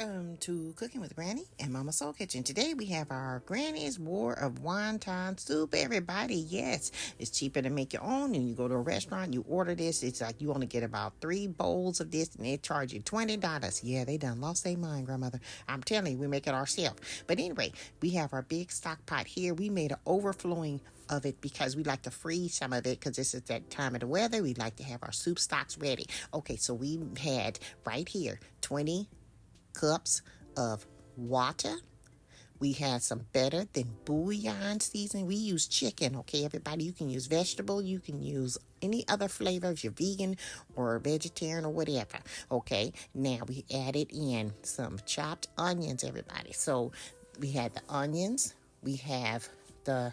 Welcome to Cooking with Granny and Mama Soul Kitchen. Today we have our Granny's War of Wonton Soup, everybody. Yes, it's cheaper to make your own. And you go to a restaurant, you order this. It's like you only get about 3 bowls of this and they charge you $20. Yeah, they done lost their mind, grandmother. I'm telling you, we make it ourselves. But anyway, we have our big stock pot here. We made an overflowing of it because we like to freeze some of it because this is that time of the weather. We like to have our soup stocks ready. Okay, so we had right here 20 cups of water. We had some better than bouillon seasoning. We use chicken, okay, everybody? You can use vegetable. You can use any other flavor if you're vegan or vegetarian or whatever, okay? Now, we added in some chopped onions, everybody. So, we had the onions. We have the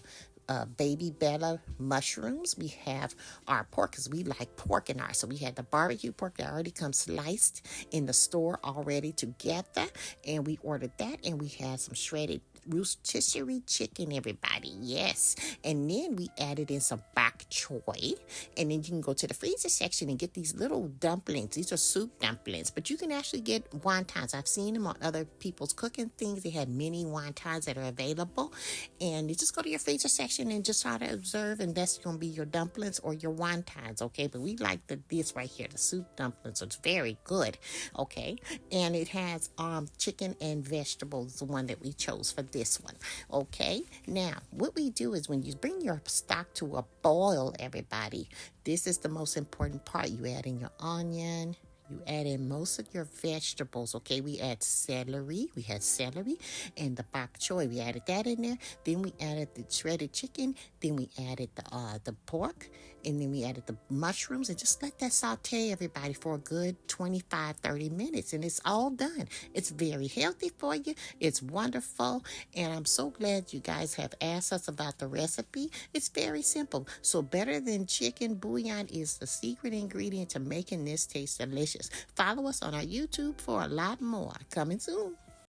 baby bella mushrooms. We have our pork because we like pork in ours. So we had the barbecue pork that already comes sliced in the store already together. And we ordered that. And we had some shredded rotisserie chicken, everybody. Yes. And then we added in some bok choy. And then you can go to the freezer section and get these little dumplings. These are soup dumplings. But you can actually get wontons. I've seen them on other people's cooking things. They had mini wontons that are available. And you just go to your freezer section and just try to observe, and that's going to be your dumplings or your wontons, okay? But we like this right here, the soup dumplings. So it's very good, okay? And it has chicken and vegetables, the one that we chose for this one, okay? Now, what we do is when you bring your stock to a boil, everybody, this is the most important part. You add in your onion. You add in most of your vegetables, okay? We add celery. We had celery and the bok choy. We added that in there. Then we added the shredded chicken. Then we added the pork. And then we added the mushrooms. And just let that saute, everybody, for a good 25, 30 minutes. And it's all done. It's very healthy for you. It's wonderful. And I'm so glad you guys have asked us about the recipe. It's very simple. So better than chicken, bouillon is the secret ingredient to making this taste delicious. Follow us on our YouTube for a lot more. Coming soon.